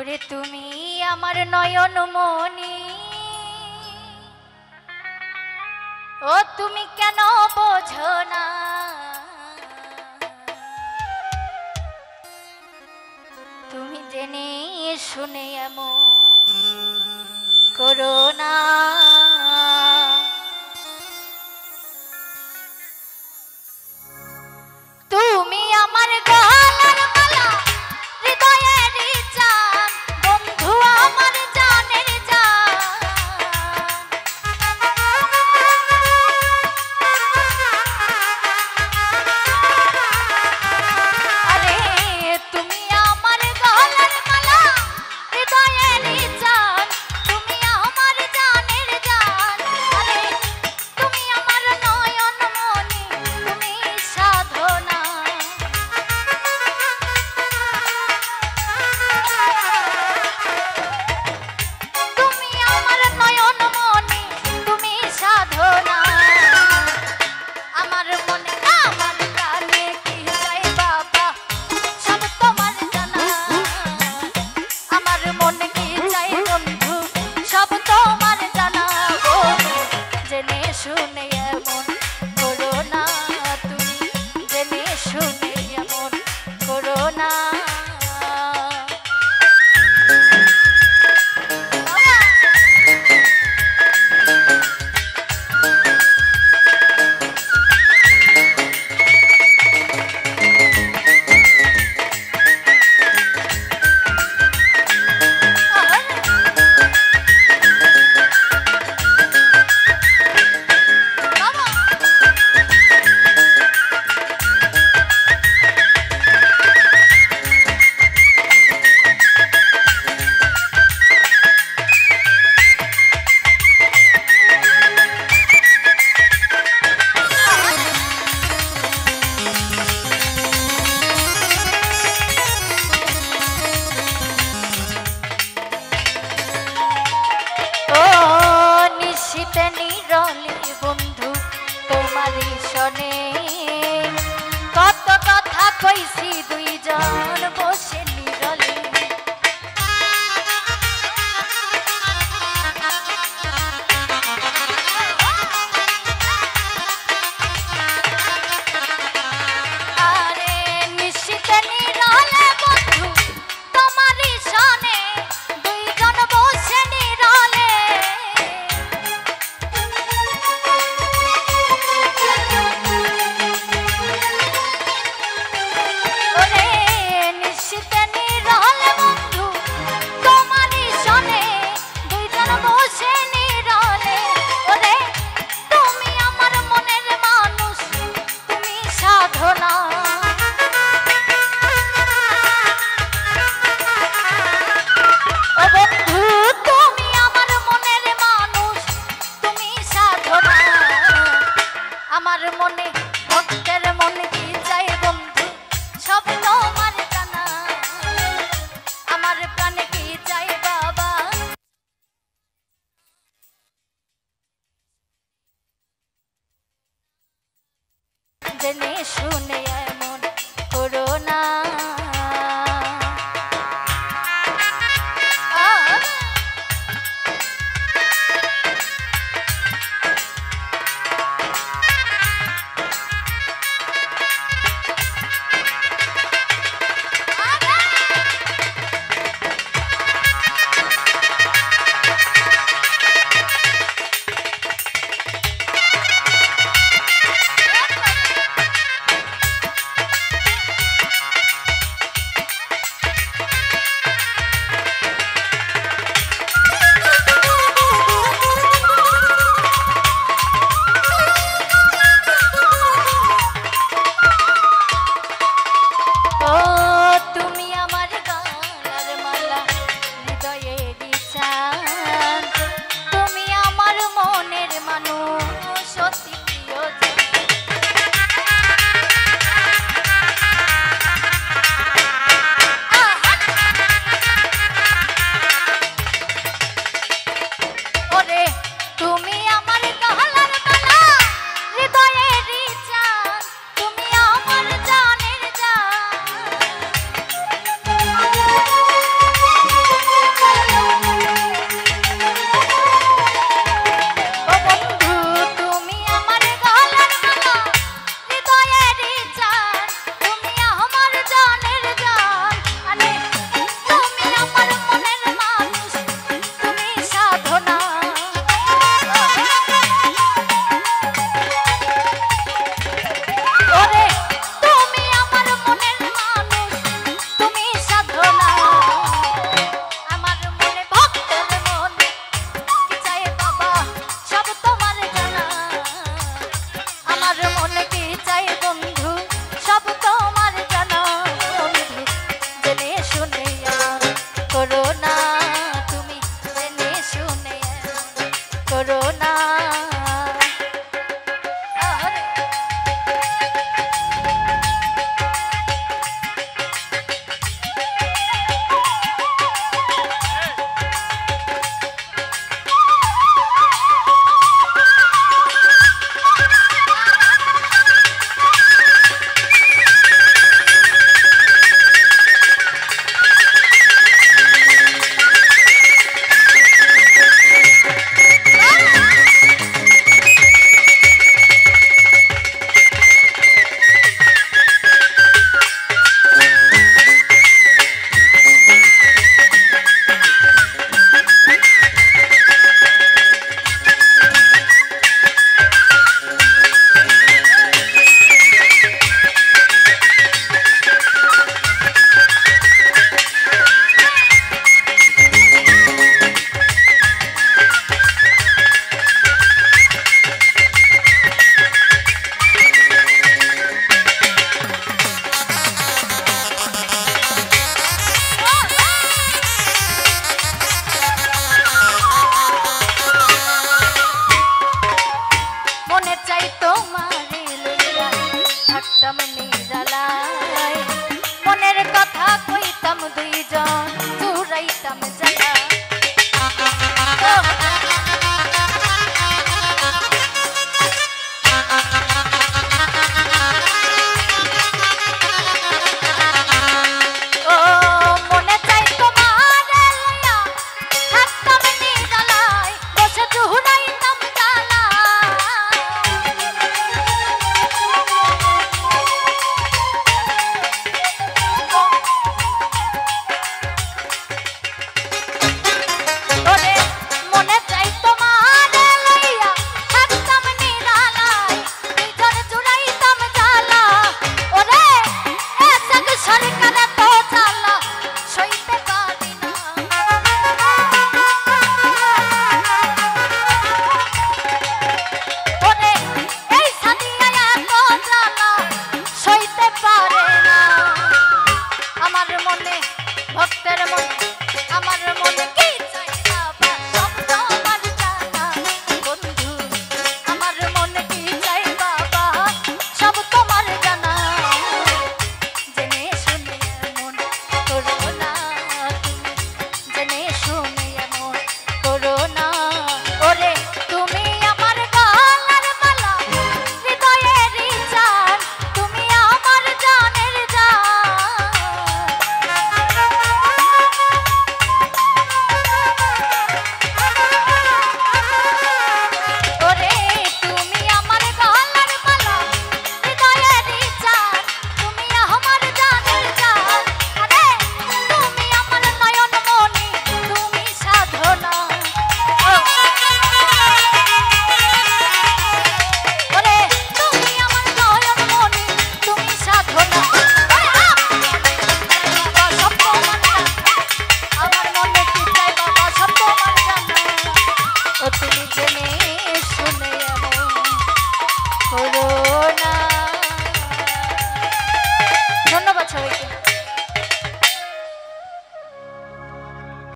ওরে তুমি আমার নয়ন মনি, ও তুমি কেন বোঝো না? তুমি জেনে শুনে এমন করো না। তুমি আমার গলার মালা, হৃদয়ের চান, বন্ধু আমার জানের জান। আরে তুমি আমার গলার মালা, হৃদয়ের চান, তুমি আমার জানের জান। আরে তুমি আমার নয়ন মনি, তুমি সাধনা। তুমি আমার নয়ন মনি, তুমি সাধনা। আমার মনে আমার প্রাণে কি চাই বাবা, সব তোমার জানা। আমার মনে কি চাই বন্ধু, সব তোমার জানা গো। জেনে শুনে এমন করো না, তুমি জেনে শুনে এমন করো না। নিরলি বন্ধু তোমারই শোনে, কত কথা কইছি দুইজন বসে নিরলি। আরে নিশিতে নিরলে বন্ধু তোমারই শোনে, দুইজন বসে নিরলে। আমার মনে ভক্তের মনে কি চাই বন্ধু, সব তোমার জানা। আমার প্রাণে কি চাই বাবা, জেনে শুনে এমন করো না। না